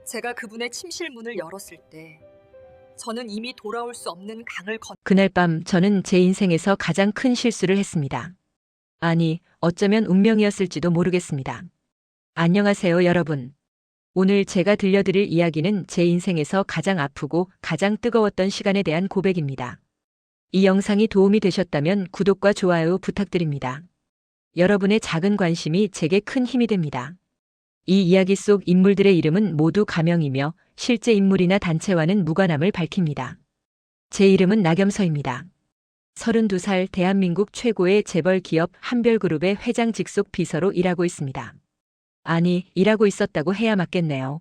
제가 그분의 침실 문을 열었을 때 저는 이미 돌아올 수 없는 강을 그날 밤 저는 제 인생에서 가장 큰 실수를 했습니다. 아니, 어쩌면 운명이었을지도 모르겠습니다. 안녕하세요, 여러분. 오늘 제가 들려드릴 이야기는 제 인생에서 가장 아프고 가장 뜨거웠던 시간에 대한 고백입니다. 이 영상이 도움이 되셨다면 구독과 좋아요 부탁드립니다. 여러분의 작은 관심이 제게 큰 힘이 됩니다. 이 이야기 속 인물들의 이름은 모두 가명이며 실제 인물이나 단체와는 무관함을 밝힙니다. 제 이름은 나겸서입니다. 32살 대한민국 최고의 재벌 기업 한별그룹의 회장 직속 비서로 일하고 있습니다. 아니, 일하고 있었다고 해야 맞겠네요.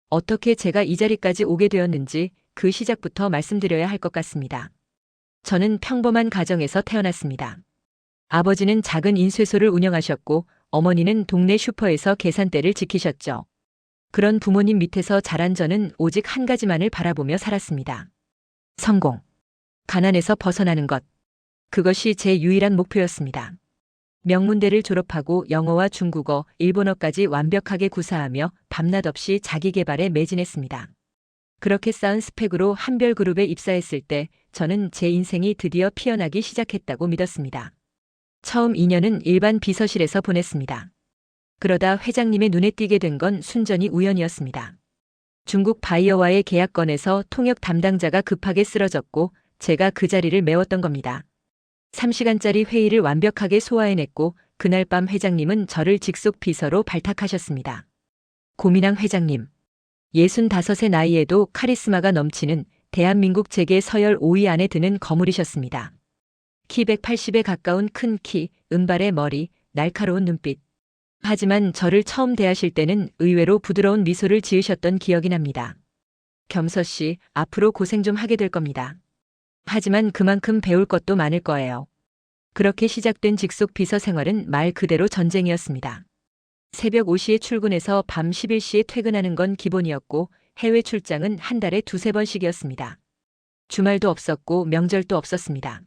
어떻게 제가 이 자리까지 오게 되었는지 그 시작부터 말씀드려야 할 것 같습니다. 저는 평범한 가정에서 태어났습니다. 아버지는 작은 인쇄소를 운영하셨고 어머니는 동네 슈퍼에서 계산대를 지키셨죠. 그런 부모님 밑에서 자란 저는 오직 한 가지만을 바라보며 살았습니다. 성공. 가난에서 벗어나는 것. 그것이 제 유일한 목표였습니다. 명문대를 졸업하고 영어와 중국어, 일본어까지 완벽하게 구사하며 밤낮 없이 자기 개발에 매진했습니다. 그렇게 쌓은 스펙으로 한별그룹에 입사했을 때 저는 제 인생이 드디어 피어나기 시작했다고 믿었습니다. 처음 2년은 일반 비서실에서 보냈습니다. 그러다 회장님의 눈에 띄게 된 건 순전히 우연이었습니다. 중국 바이어와의 계약건에서 통역 담당자가 급하게 쓰러졌고 제가 그 자리를 메웠던 겁니다. 3시간짜리 회의를 완벽하게 소화해냈고 그날 밤 회장님은 저를 직속 비서로 발탁하셨습니다. 고민왕 회장님. 65의 나이에도 카리스마가 넘치는 대한민국 재계 서열 5위 안에 드는 거물이셨습니다. 키 180에 가까운 큰 키, 은발의 머리, 날카로운 눈빛. 하지만 저를 처음 대하실 때는 의외로 부드러운 미소를 지으셨던 기억이 납니다. 겸서 씨, 앞으로 고생 좀 하게 될 겁니다. 하지만 그만큼 배울 것도 많을 거예요. 그렇게 시작된 직속 비서 생활은 말 그대로 전쟁이었습니다. 새벽 5시에 출근해서 밤 11시에 퇴근하는 건 기본이었고 해외 출장은 한 달에 2~3번씩이었습니다. 주말도 없었고 명절도 없었습니다.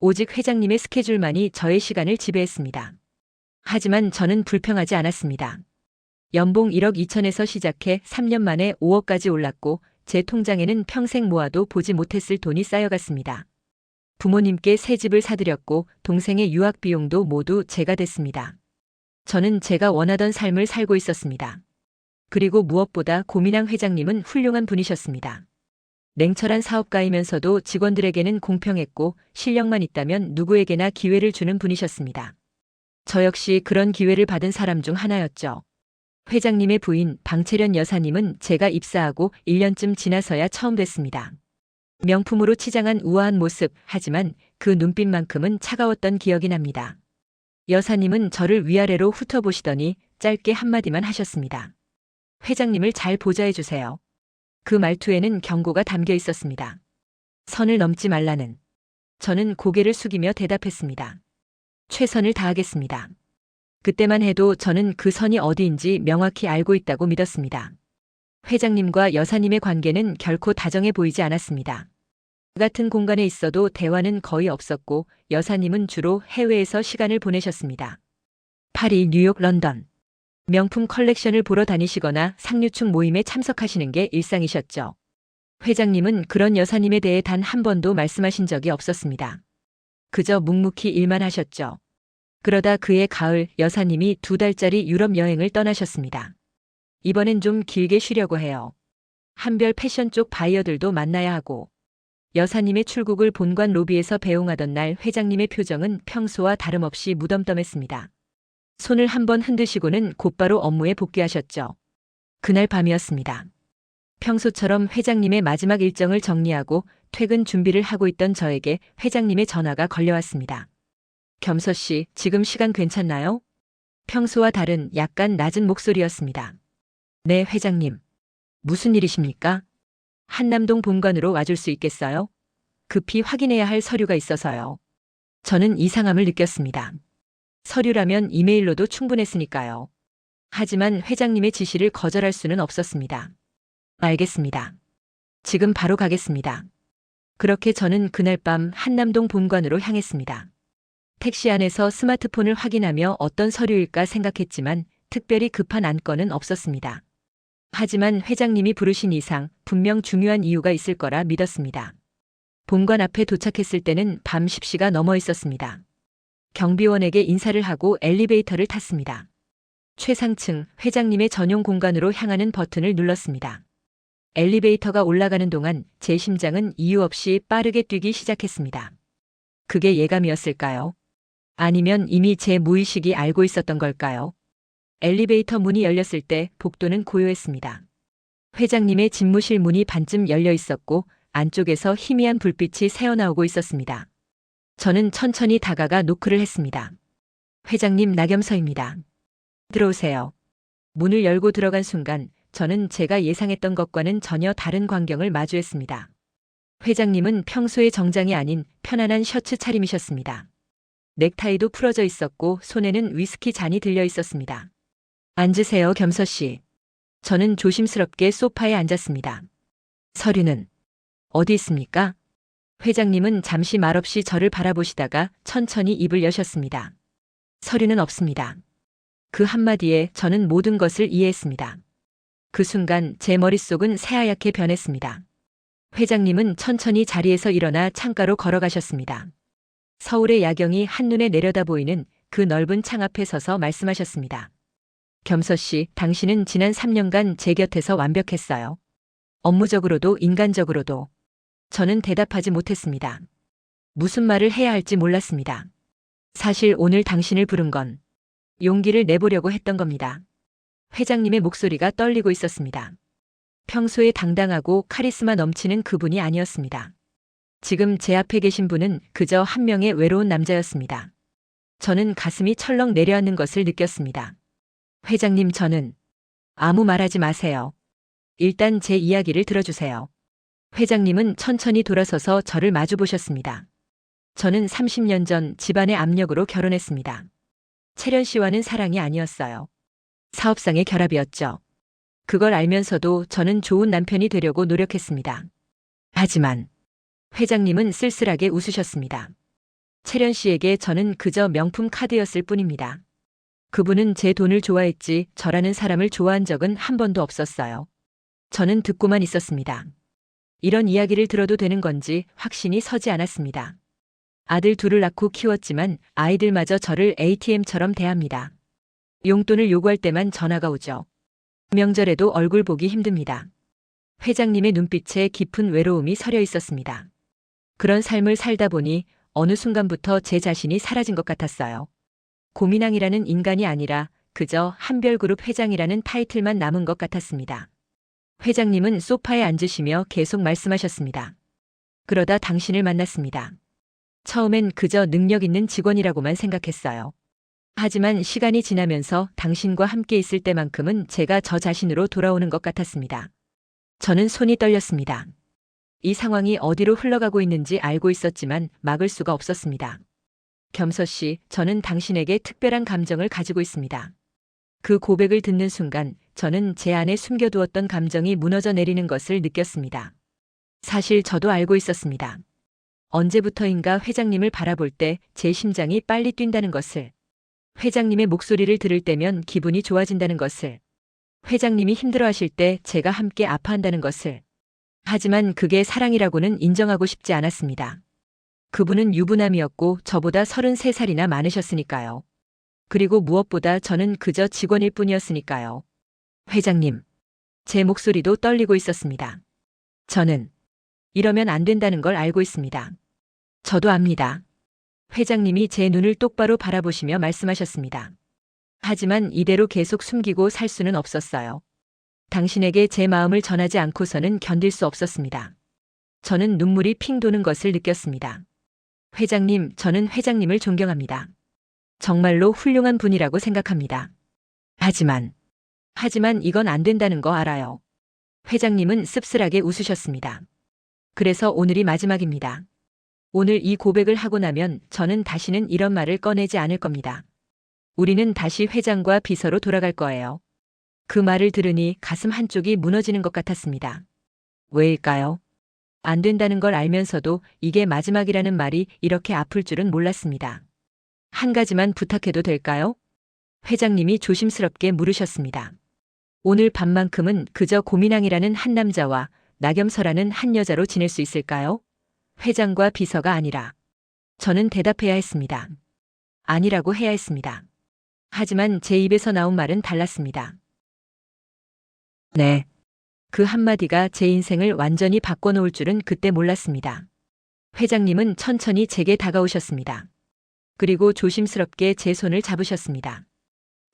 오직 회장님의 스케줄만이 저의 시간을 지배했습니다. 하지만 저는 불평하지 않았습니다. 연봉 1억 2천에서 시작해 3년 만에 5억까지 올랐고 제 통장에는 평생 모아도 보지 못했을 돈이 쌓여갔습니다. 부모님께 새 집을 사드렸고 동생의 유학 비용도 모두 제가 댔습니다. 저는 제가 원하던 삶을 살고 있었습니다. 그리고 무엇보다 고민왕 회장님은 훌륭한 분이셨습니다. 냉철한 사업가이면서도 직원들에게는 공평했고 실력만 있다면 누구에게나 기회를 주는 분이셨습니다. 저 역시 그런 기회를 받은 사람 중 하나였죠. 회장님의 부인 방채련 여사님은 제가 입사하고 1년쯤 지나서야 처음 뵀습니다. 명품으로 치장한 우아한 모습, 하지만 그 눈빛만큼은 차가웠던 기억이 납니다. 여사님은 저를 위아래로 훑어보시더니 짧게 한마디만 하셨습니다. 회장님을 잘 보좌해 주세요. 그 말투에는 경고가 담겨 있었습니다. 선을 넘지 말라는. 저는 고개를 숙이며 대답했습니다. 최선을 다하겠습니다. 그때만 해도 저는 그 선이 어디인지 명확히 알고 있다고 믿었습니다. 회장님과 여사님의 관계는 결코 다정해 보이지 않았습니다. 같은 공간에 있어도 대화는 거의 없었고 여사님은 주로 해외에서 시간을 보내셨습니다. 파리, 뉴욕, 런던. 명품 컬렉션을 보러 다니시거나 상류층 모임에 참석하시는 게 일상이셨죠. 회장님은 그런 여사님에 대해 단 한 번도 말씀하신 적이 없었습니다. 그저 묵묵히 일만 하셨죠. 그러다 그해 가을 여사님이 2달짜리 유럽 여행을 떠나셨습니다. 이번엔 좀 길게 쉬려고 해요. 한별 패션 쪽 바이어들도 만나야 하고. 여사님의 출국을 본관 로비에서 배웅하던 날 회장님의 표정은 평소와 다름없이 무덤덤했습니다. 손을 한번 흔드시고는 곧바로 업무에 복귀하셨죠. 그날 밤이었습니다. 평소처럼 회장님의 마지막 일정을 정리하고 퇴근 준비를 하고 있던 저에게 회장님의 전화가 걸려왔습니다. 겸서 씨, 지금 시간 괜찮나요? 평소와 다른 약간 낮은 목소리였습니다. 네, 회장님. 무슨 일이십니까? 한남동 본관으로 와줄 수 있겠어요? 급히 확인해야 할 서류가 있어서요. 저는 이상함을 느꼈습니다. 서류라면 이메일로도 충분했으니까요. 하지만 회장님의 지시를 거절할 수는 없었습니다. 알겠습니다. 지금 바로 가겠습니다. 그렇게 저는 그날 밤 한남동 본관으로 향했습니다. 택시 안에서 스마트폰을 확인하며 어떤 서류일까 생각했지만 특별히 급한 안건은 없었습니다. 하지만 회장님이 부르신 이상 분명 중요한 이유가 있을 거라 믿었습니다. 본관 앞에 도착했을 때는 밤 10시가 넘어 있었습니다. 경비원에게 인사를 하고 엘리베이터를 탔습니다. 최상층 회장님의 전용 공간으로 향하는 버튼을 눌렀습니다. 엘리베이터가 올라가는 동안 제 심장은 이유 없이 빠르게 뛰기 시작했습니다. 그게 예감이었을까요? 아니면 이미 제 무의식이 알고 있었던 걸까요? 엘리베이터 문이 열렸을 때 복도는 고요했습니다. 회장님의 집무실 문이 반쯤 열려 있었고 안쪽에서 희미한 불빛이 새어나오고 있었습니다. 저는 천천히 다가가 노크를 했습니다. 회장님 낙염서입니다. 들어오세요. 문을 열고 들어간 순간 저는 제가 예상했던 것과는 전혀 다른 광경을 마주했습니다. 회장님은 평소의 정장이 아닌 편안한 셔츠 차림이셨습니다. 넥타이도 풀어져 있었고 손에는 위스키 잔이 들려 있었습니다. 앉으세요, 겸서 씨. 저는 조심스럽게 소파에 앉았습니다. 서류는 어디 있습니까? 회장님은 잠시 말없이 저를 바라보시다가 천천히 입을 여셨습니다. 서류는 없습니다. 그 한마디에 저는 모든 것을 이해했습니다. 그 순간 제 머릿속은 새하얗게 변했습니다. 회장님은 천천히 자리에서 일어나 창가로 걸어가셨습니다. 서울의 야경이 한눈에 내려다 보이는 그 넓은 창 앞에 서서 말씀하셨습니다. 겸서 씨, 당신은 지난 3년간 제 곁에서 완벽했어요. 업무적으로도 인간적으로도. 저는 대답하지 못했습니다. 무슨 말을 해야 할지 몰랐습니다. 사실 오늘 당신을 부른 건 용기를 내보려고 했던 겁니다. 회장님의 목소리가 떨리고 있었습니다. 평소에 당당하고 카리스마 넘치는 그분이 아니었습니다. 지금 제 앞에 계신 분은 그저 한 명의 외로운 남자였습니다. 저는 가슴이 철렁 내려앉는 것을 느꼈습니다. 회장님, 저는 아무 말하지 마세요. 일단 제 이야기를 들어주세요. 회장님은 천천히 돌아서서 저를 마주 보셨습니다. 저는 30년 전 집안의 압력으로 결혼했습니다. 채련 씨와는 사랑이 아니었어요. 사업상의 결합이었죠. 그걸 알면서도 저는 좋은 남편이 되려고 노력했습니다. 하지만 회장님은 쓸쓸하게 웃으셨습니다. 채련 씨에게 저는 그저 명품 카드였을 뿐입니다. 그분은 제 돈을 좋아했지 저라는 사람을 좋아한 적은 한 번도 없었어요. 저는 듣고만 있었습니다. 이런 이야기를 들어도 되는 건지 확신이 서지 않았습니다. 아들 둘을 낳고 키웠지만 아이들마저 저를 ATM처럼 대합니다. 용돈을 요구할 때만 전화가 오죠. 명절에도 얼굴 보기 힘듭니다. 회장님의 눈빛에 깊은 외로움이 서려 있었습니다. 그런 삶을 살다 보니 어느 순간부터 제 자신이 사라진 것 같았어요. 고민왕이라는 인간이 아니라 그저 한별그룹 회장이라는 타이틀만 남은 것 같았습니다. 회장님은 소파에 앉으시며 계속 말씀하셨습니다. 그러다 당신을 만났습니다. 처음엔 그저 능력 있는 직원이라고만 생각했어요. 하지만 시간이 지나면서 당신과 함께 있을 때만큼은 제가 저 자신으로 돌아오는 것 같았습니다. 저는 손이 떨렸습니다. 이 상황이 어디로 흘러가고 있는지 알고 있었지만 막을 수가 없었습니다. 겸서 씨, 저는 당신에게 특별한 감정을 가지고 있습니다. 그 고백을 듣는 순간 저는 제 안에 숨겨두었던 감정이 무너져 내리는 것을 느꼈습니다. 사실 저도 알고 있었습니다. 언제부터인가 회장님을 바라볼 때 제 심장이 빨리 뛴다는 것을, 회장님의 목소리를 들을 때면 기분이 좋아진다는 것을, 회장님이 힘들어하실 때 제가 함께 아파한다는 것을. 하지만 그게 사랑이라고는 인정하고 싶지 않았습니다. 그분은 유부남이었고 저보다 33살이나 많으셨으니까요. 그리고 무엇보다 저는 그저 직원일 뿐이었으니까요. 회장님, 제 목소리도 떨리고 있었습니다. 저는 이러면 안 된다는 걸 알고 있습니다. 저도 압니다. 회장님이 제 눈을 똑바로 바라보시며 말씀하셨습니다. 하지만 이대로 계속 숨기고 살 수는 없었어요. 당신에게 제 마음을 전하지 않고서는 견딜 수 없었습니다. 저는 눈물이 핑 도는 것을 느꼈습니다. 회장님, 저는 회장님을 존경합니다. 정말로 훌륭한 분이라고 생각합니다. 하지만 이건 안 된다는 거 알아요. 회장님은 씁쓸하게 웃으셨습니다. 그래서 오늘이 마지막입니다. 오늘 이 고백을 하고 나면 저는 다시는 이런 말을 꺼내지 않을 겁니다. 우리는 다시 회장과 비서로 돌아갈 거예요. 그 말을 들으니 가슴 한쪽이 무너지는 것 같았습니다. 왜일까요? 안 된다는 걸 알면서도 이게 마지막이라는 말이 이렇게 아플 줄은 몰랐습니다. 한 가지만 부탁해도 될까요? 회장님이 조심스럽게 물으셨습니다. 오늘 밤만큼은 그저 고민왕이라는 한 남자와 나겸서라는 한 여자로 지낼 수 있을까요? 회장과 비서가 아니라. 저는 대답해야 했습니다. 아니라고 해야 했습니다. 하지만 제 입에서 나온 말은 달랐습니다. 네. 그 한마디가 제 인생을 완전히 바꿔놓을 줄은 그때 몰랐습니다. 회장님은 천천히 제게 다가오셨습니다. 그리고 조심스럽게 제 손을 잡으셨습니다.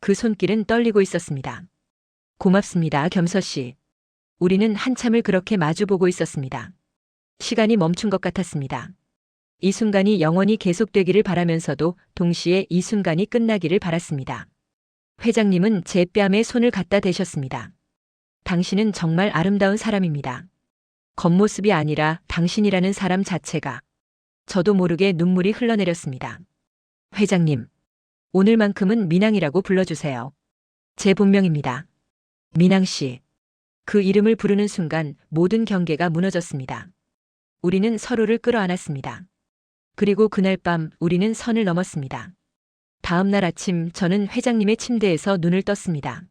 그 손길은 떨리고 있었습니다. 고맙습니다, 겸서 씨. 우리는 한참을 그렇게 마주보고 있었습니다. 시간이 멈춘 것 같았습니다. 이 순간이 영원히 계속되기를 바라면서도 동시에 이 순간이 끝나기를 바랐습니다. 회장님은 제 뺨에 손을 갖다 대셨습니다. 당신은 정말 아름다운 사람입니다. 겉모습이 아니라 당신이라는 사람 자체가. 저도 모르게 눈물이 흘러내렸습니다. 회장님, 오늘만큼은 민항이라고 불러주세요. 제 본명입니다. 민항 씨. 그 이름을 부르는 순간 모든 경계가 무너졌습니다. 우리는 서로를 끌어안았습니다. 그리고 그날 밤 우리는 선을 넘었습니다. 다음 날 아침 저는 회장님의 침대에서 눈을 떴습니다.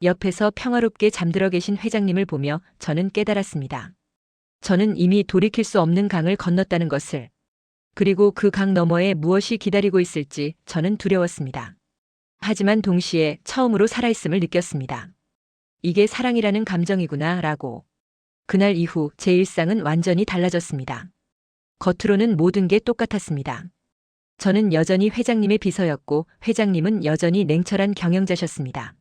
옆에서 평화롭게 잠들어 계신 회장님을 보며 저는 깨달았습니다. 저는 이미 돌이킬 수 없는 강을 건넜다는 것을. 그리고 그 강 너머에 무엇이 기다리고 있을지 저는 두려웠습니다. 하지만 동시에 처음으로 살아있음을 느꼈습니다. 이게 사랑이라는 감정이구나 라고. 그날 이후 제 일상은 완전히 달라졌습니다. 겉으로는 모든 게 똑같았습니다. 저는 여전히 회장님의 비서였고 회장님은 여전히 냉철한 경영자셨습니다.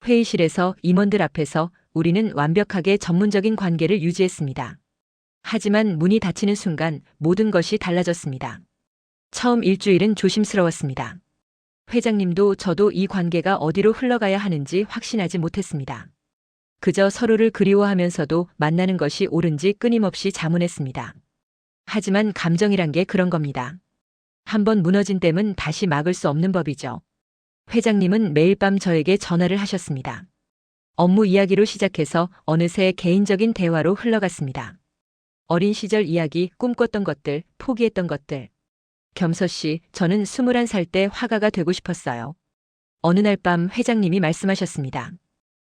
회의실에서 임원들 앞에서 우리는 완벽하게 전문적인 관계를 유지했습니다. 하지만 문이 닫히는 순간 모든 것이 달라졌습니다. 처음 일주일은 조심스러웠습니다. 회장님도 저도 이 관계가 어디로 흘러가야 하는지 확신하지 못했습니다. 그저 서로를 그리워하면서도 만나는 것이 옳은지 끊임없이 자문했습니다. 하지만 감정이란 게 그런 겁니다. 한번 무너진 댐은 다시 막을 수 없는 법이죠. 회장님은 매일 밤 저에게 전화를 하셨습니다. 업무 이야기로 시작해서 어느새 개인적인 대화로 흘러갔습니다. 어린 시절 이야기, 꿈꿨던 것들, 포기했던 것들. 겸서 씨, 저는 21살 때 화가가 되고 싶었어요. 어느 날 밤 회장님이 말씀하셨습니다.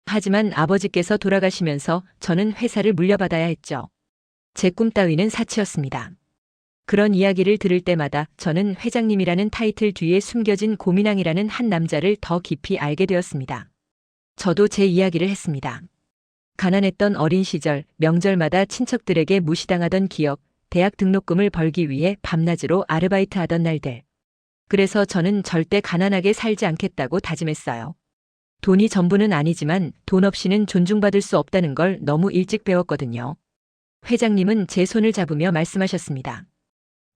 하지만 아버지께서 돌아가시면서 저는 회사를 물려받아야 했죠. 제 꿈 따위는 사치였습니다. 그런 이야기를 들을 때마다 저는 회장님이라는 타이틀 뒤에 숨겨진 고민왕이라는 한 남자를 더 깊이 알게 되었습니다. 저도 제 이야기를 했습니다. 가난했던 어린 시절, 명절마다 친척들에게 무시당하던 기억, 대학 등록금을 벌기 위해 밤낮으로 아르바이트 하던 날들. 그래서 저는 절대 가난하게 살지 않겠다고 다짐했어요. 돈이 전부는 아니지만 돈 없이는 존중받을 수 없다는 걸 너무 일찍 배웠거든요. 회장님은 제 손을 잡으며 말씀하셨습니다.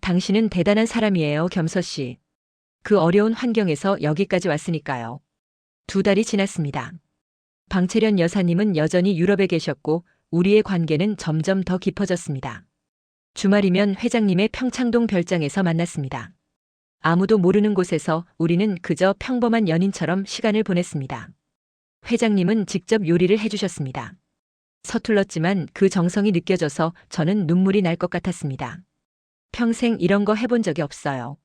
당신은 대단한 사람이에요, 겸서 씨. 그 어려운 환경에서 여기까지 왔으니까요. 2달이 지났습니다. 방채련 여사님은 여전히 유럽에 계셨고 우리의 관계는 점점 더 깊어졌습니다. 주말이면 회장님의 평창동 별장에서 만났습니다. 아무도 모르는 곳에서 우리는 그저 평범한 연인처럼 시간을 보냈습니다. 회장님은 직접 요리를 해주셨습니다. 서툴렀지만 그 정성이 느껴져서 저는 눈물이 날 것 같았습니다. 평생 이런 거 해본 적이 없어요.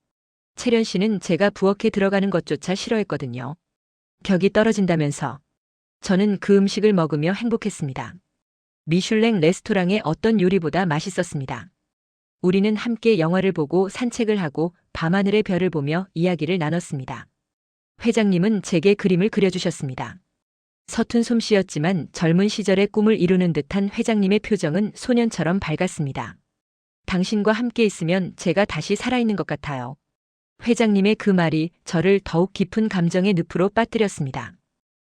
채련 씨는 제가 부엌에 들어가는 것조차 싫어했거든요. 격이 떨어진다면서. 저는 그 음식을 먹으며 행복했습니다. 미슐랭 레스토랑의 어떤 요리보다 맛있었습니다. 우리는 함께 영화를 보고 산책을 하고 밤하늘의 별을 보며 이야기를 나눴습니다. 회장님은 제게 그림을 그려주셨습니다. 서툰 솜씨였지만 젊은 시절의 꿈을 이루는 듯한 회장님의 표정은 소년처럼 밝았습니다. 당신과 함께 있으면 제가 다시 살아있는 것 같아요. 회장님의 그 말이 저를 더욱 깊은 감정의 늪으로 빠뜨렸습니다.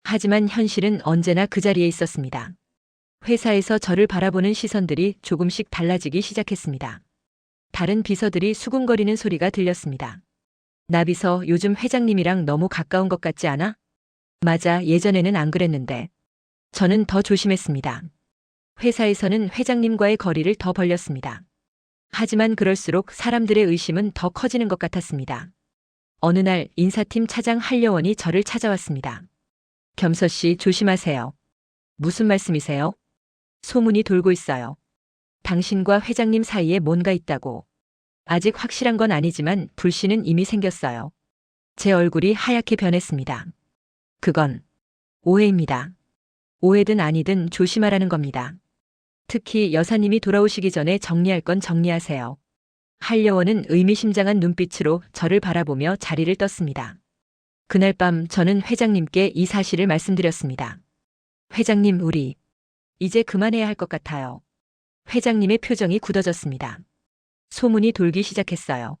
하지만 현실은 언제나 그 자리에 있었습니다. 회사에서 저를 바라보는 시선들이 조금씩 달라지기 시작했습니다. 다른 비서들이 수군거리는 소리가 들렸습니다. 나비서, 요즘 회장님이랑 너무 가까운 것 같지 않아? 맞아, 예전에는 안 그랬는데. 저는 더 조심했습니다. 회사에서는 회장님과의 거리를 더 벌렸습니다. 하지만 그럴수록 사람들의 의심은 더 커지는 것 같았습니다. 어느 날 인사팀 차장 한려원이 저를 찾아왔습니다. 겸서 씨, 조심하세요. 무슨 말씀이세요? 소문이 돌고 있어요. 당신과 회장님 사이에 뭔가 있다고. 아직 확실한 건 아니지만 불씨는 이미 생겼어요. 제 얼굴이 하얗게 변했습니다. 그건 오해입니다. 오해든 아니든 조심하라는 겁니다. 특히 여사님이 돌아오시기 전에 정리할 건 정리하세요. 한려원은 의미심장한 눈빛으로 저를 바라보며 자리를 떴습니다. 그날 밤 저는 회장님께 이 사실을 말씀드렸습니다. 회장님, 우리 이제 그만해야 할 것 같아요. 회장님의 표정이 굳어졌습니다. 소문이 돌기 시작했어요.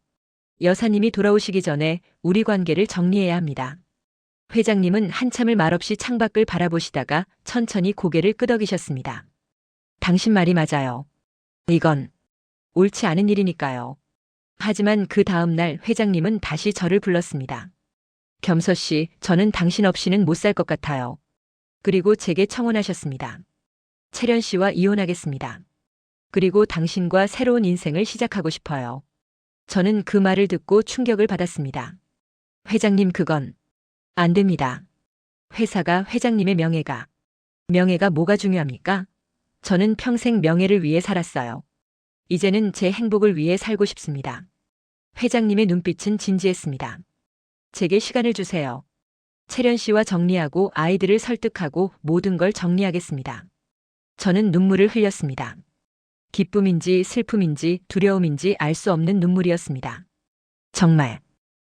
여사님이 돌아오시기 전에 우리 관계를 정리해야 합니다. 회장님은 한참을 말없이 창밖을 바라보시다가 천천히 고개를 끄덕이셨습니다. 당신 말이 맞아요. 이건 옳지 않은 일이니까요. 하지만 그 다음 날 회장님은 다시 저를 불렀습니다. 겸서 씨, 저는 당신 없이는 못 살 것 같아요. 그리고 제게 청혼하셨습니다. 채련 씨와 이혼하겠습니다. 그리고 당신과 새로운 인생을 시작하고 싶어요. 저는 그 말을 듣고 충격을 받았습니다. 회장님, 그건 안 됩니다. 회사가 회장님의 명예가 뭐가 중요합니까? 저는 평생 명예를 위해 살았어요. 이제는 제 행복을 위해 살고 싶습니다. 회장님의 눈빛은 진지했습니다. 제게 시간을 주세요. 채련 씨와 정리하고 아이들을 설득하고 모든 걸 정리하겠습니다. 저는 눈물을 흘렸습니다. 기쁨인지 슬픔인지 두려움인지 알 수 없는 눈물이었습니다. 정말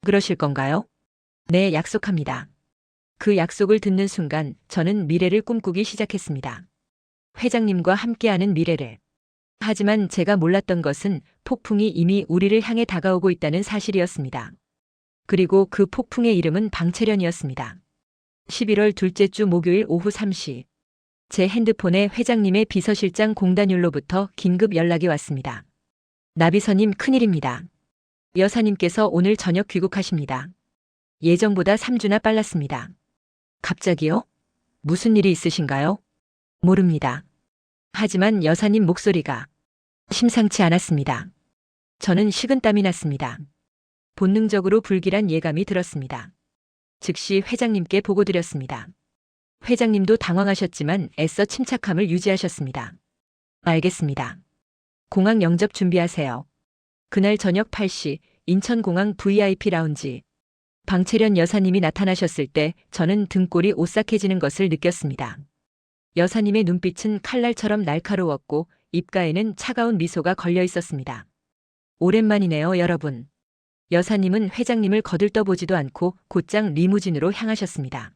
그러실 건가요? 네, 약속합니다. 그 약속을 듣는 순간 저는 미래를 꿈꾸기 시작했습니다. 회장님과 함께하는 미래를. 하지만 제가 몰랐던 것은 폭풍이 이미 우리를 향해 다가오고 있다는 사실이었습니다. 그리고 그 폭풍의 이름은 방채련이었습니다. 11월 둘째 주 목요일 오후 3시. 제 핸드폰에 회장님의 비서실장 공단율로부터 긴급 연락이 왔습니다. 나비서님, 큰일입니다. 여사님께서 오늘 저녁 귀국하십니다. 예정보다 3주나 빨랐습니다. 갑자기요? 무슨 일이 있으신가요? 모릅니다. 하지만 여사님 목소리가 심상치 않았습니다. 저는 식은땀이 났습니다. 본능적으로 불길한 예감이 들었습니다. 즉시 회장님께 보고드렸습니다. 회장님도 당황하셨지만 애써 침착함을 유지하셨습니다. 알겠습니다. 공항 영접 준비하세요. 그날 저녁 8시 인천공항 VIP 라운지. 방채련 여사님이 나타나셨을 때 저는 등골이 오싹해지는 것을 느꼈습니다. 여사님의 눈빛은 칼날처럼 날카로웠고 입가에는 차가운 미소가 걸려 있었습니다. 오랜만이네요, 여러분. 여사님은 회장님을 거들떠보지도 않고 곧장 리무진으로 향하셨습니다.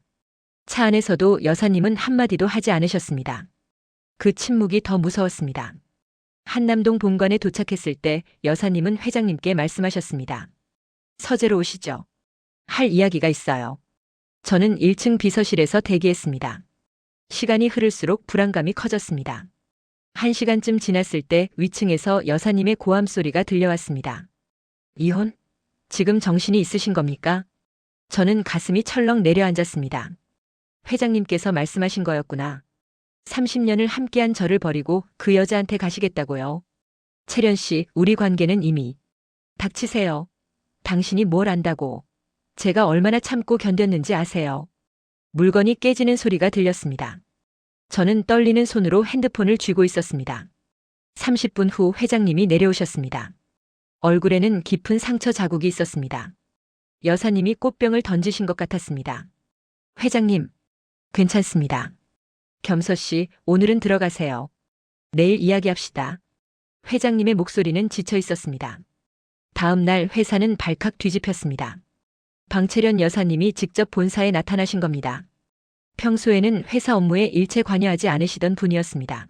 차 안에서도 여사님은 한마디도 하지 않으셨습니다. 그 침묵이 더 무서웠습니다. 한남동 본관에 도착했을 때 여사님은 회장님께 말씀하셨습니다. 서재로 오시죠. 할 이야기가 있어요. 저는 1층 비서실에서 대기했습니다. 시간이 흐를수록 불안감이 커졌습니다. 1시간쯤 지났을 때 위층에서 여사님의 고함 소리가 들려왔습니다. 이혼? 지금 정신이 있으신 겁니까? 저는 가슴이 철렁 내려앉았습니다. 회장님께서 말씀하신 거였구나. 30년을 함께한 저를 버리고 그 여자한테 가시겠다고요. 채련 씨, 우리 관계는 이미. 닥치세요. 당신이 뭘 안다고. 제가 얼마나 참고 견뎠는지 아세요. 물건이 깨지는 소리가 들렸습니다. 저는 떨리는 손으로 핸드폰을 쥐고 있었습니다. 30분 후 회장님이 내려오셨습니다. 얼굴에는 깊은 상처 자국이 있었습니다. 여사님이 꽃병을 던지신 것 같았습니다. 회장님, 괜찮습니다. 겸서 씨, 오늘은 들어가세요. 내일 이야기합시다. 회장님의 목소리는 지쳐 있었습니다. 다음 날 회사는 발칵 뒤집혔습니다. 방채련 여사님이 직접 본사에 나타나신 겁니다. 평소에는 회사 업무에 일체 관여하지 않으시던 분이었습니다.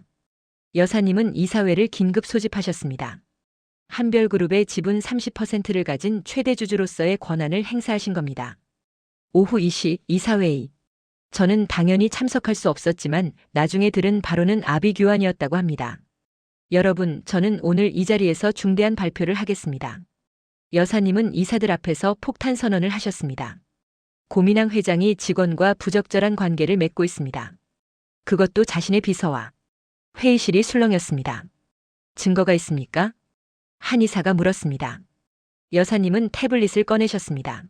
여사님은 이사회를 긴급 소집하셨습니다. 한별그룹의 지분 30%를 가진 최대 주주로서의 권한을 행사하신 겁니다. 오후 2시 이사회의. 저는 당연히 참석할 수 없었지만 나중에 들은 바로는 아비규환이었다고 합니다. 여러분, 저는 오늘 이 자리에서 중대한 발표를 하겠습니다. 여사님은 이사들 앞에서 폭탄 선언을 하셨습니다. 고민왕 회장이 직원과 부적절한 관계를 맺고 있습니다. 그것도 자신의 비서와. 회의실이 술렁였습니다. 증거가 있습니까? 한의사가 물었습니다. 여사님은 태블릿을 꺼내셨습니다.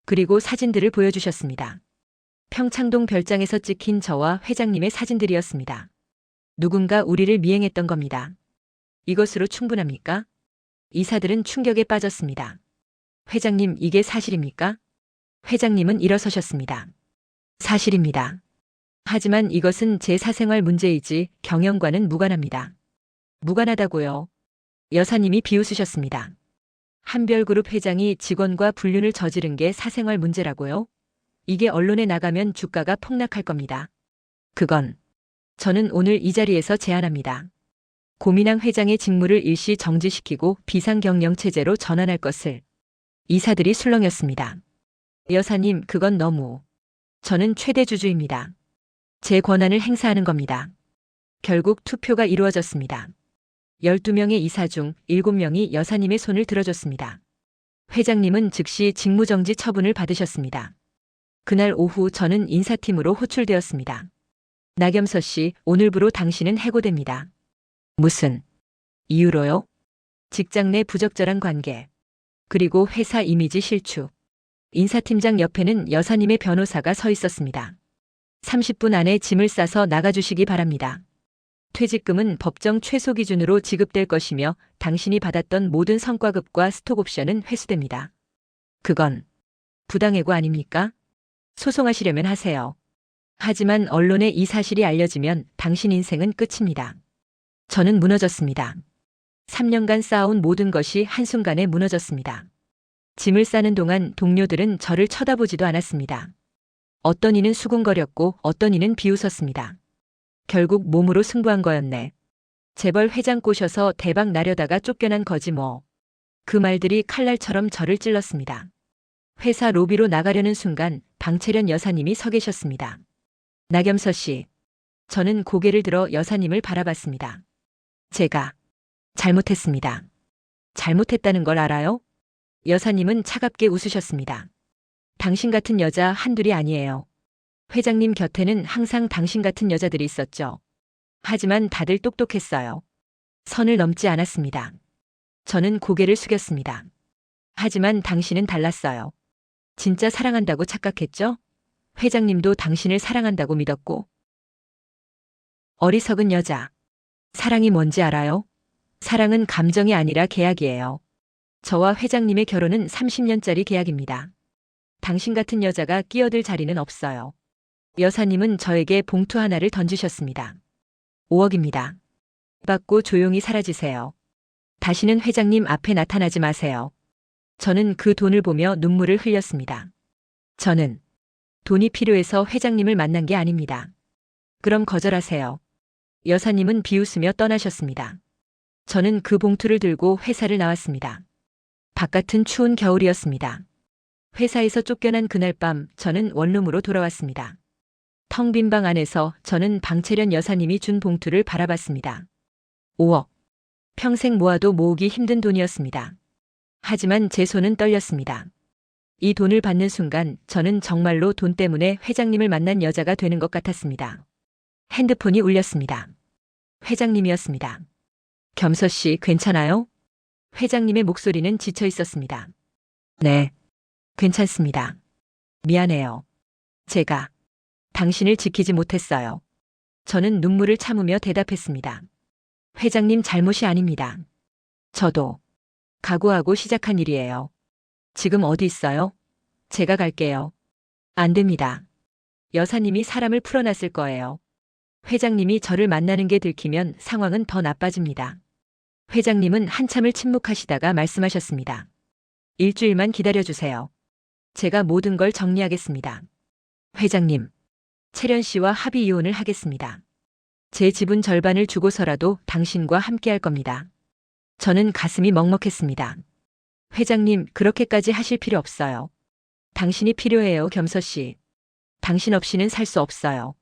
그리고 사진들을 보여주셨습니다. 평창동 별장에서 찍힌 저와 회장님의 사진들이었습니다. 누군가 우리를 미행했던 겁니다. 이것으로 충분합니까? 이사들은 충격에 빠졌습니다. 회장님, 이게 사실입니까? 회장님은 일어서셨습니다. 사실입니다. 하지만 이것은 제 사생활 문제이지 경영과는 무관합니다. 무관하다고요. 여사님이 비웃으셨습니다. 한별그룹 회장이 직원과 불륜을 저지른 게 사생활 문제라고요? 이게 언론에 나가면 주가가 폭락할 겁니다. 그건 저는 오늘 이 자리에서 제안합니다. 고민왕 회장의 직무를 일시 정지시키고 비상경영 체제로 전환할 것을. 이사들이 술렁였습니다. 여사님, 그건 너무. 저는 최대 주주입니다. 제 권한을 행사하는 겁니다. 결국 투표가 이루어졌습니다. 12명의 이사 중 7명이 여사님의 손을 들어줬습니다. 회장님은 즉시 직무정지 처분을 받으셨습니다. 그날 오후 저는 인사팀으로 호출되었습니다. 나겸서 씨, 오늘부로 당신은 해고됩니다. 무슨 이유로요? 직장 내 부적절한 관계, 그리고 회사 이미지 실추. 인사팀장 옆에는 여사님의 변호사가 서 있었습니다. 30분 안에 짐을 싸서 나가주시기 바랍니다. 퇴직금은 법정 최소 기준으로 지급될 것이며 당신이 받았던 모든 성과급과 스톡옵션은 회수됩니다. 그건 부당해고 아닙니까? 소송하시려면 하세요. 하지만 언론에 이 사실이 알려지면 당신 인생은 끝입니다. 저는 무너졌습니다. 3년간 쌓아온 모든 것이 한순간에 무너졌습니다. 짐을 싸는 동안 동료들은 저를 쳐다보지도 않았습니다. 어떤 이는 수군거렸고 어떤 이는 비웃었습니다. 결국 몸으로 승부한 거였네. 재벌 회장 꼬셔서 대박 나려다가 쫓겨난 거지 뭐. 그 말들이 칼날처럼 저를 찔렀습니다. 회사 로비로 나가려는 순간 방채련 여사님이 서 계셨습니다. 나겸서 씨. 저는 고개를 들어 여사님을 바라봤습니다. 제가 잘못했습니다. 잘못했다는 걸 알아요? 여사님은 차갑게 웃으셨습니다. 당신 같은 여자 한둘이 아니에요. 회장님 곁에는 항상 당신 같은 여자들이 있었죠. 하지만 다들 똑똑했어요. 선을 넘지 않았습니다. 저는 고개를 숙였습니다. 하지만 당신은 달랐어요. 진짜 사랑한다고 착각했죠? 회장님도 당신을 사랑한다고 믿었고. 어리석은 여자. 사랑이 뭔지 알아요? 사랑은 감정이 아니라 계약이에요. 저와 회장님의 결혼은 30년짜리 계약입니다. 당신 같은 여자가 끼어들 자리는 없어요. 여사님은 저에게 봉투 하나를 던지셨습니다. 5억입니다. 받고 조용히 사라지세요. 다시는 회장님 앞에 나타나지 마세요. 저는 그 돈을 보며 눈물을 흘렸습니다. 저는 돈이 필요해서 회장님을 만난 게 아닙니다. 그럼 거절하세요. 여사님은 비웃으며 떠나셨습니다. 저는 그 봉투를 들고 회사를 나왔습니다. 바깥은 추운 겨울이었습니다. 회사에서 쫓겨난 그날 밤 저는 원룸으로 돌아왔습니다. 텅 빈 방 안에서 저는 방채련 여사님이 준 봉투를 바라봤습니다. 5억. 평생 모아도 모으기 힘든 돈이었습니다. 하지만 제 손은 떨렸습니다. 이 돈을 받는 순간 저는 정말로 돈 때문에 회장님을 만난 여자가 되는 것 같았습니다. 핸드폰이 울렸습니다. 회장님이었습니다. 겸서 씨, 괜찮아요? 회장님의 목소리는 지쳐 있었습니다. 네, 괜찮습니다. 미안해요. 제가 당신을 지키지 못했어요. 저는 눈물을 참으며 대답했습니다. 회장님 잘못이 아닙니다. 저도 각오하고 시작한 일이에요. 지금 어디 있어요? 제가 갈게요. 안 됩니다. 여사님이 사람을 풀어놨을 거예요. 회장님이 저를 만나는 게 들키면 상황은 더 나빠집니다. 회장님은 한참을 침묵하시다가 말씀하셨습니다. 일주일만 기다려주세요. 제가 모든 걸 정리하겠습니다. 회장님, 채련 씨와 합의 이혼을 하겠습니다. 제 지분 절반을 주고서라도 당신과 함께할 겁니다. 저는 가슴이 먹먹했습니다. 회장님, 그렇게까지 하실 필요 없어요. 당신이 필요해요, 겸서 씨. 당신 없이는 살 수 없어요.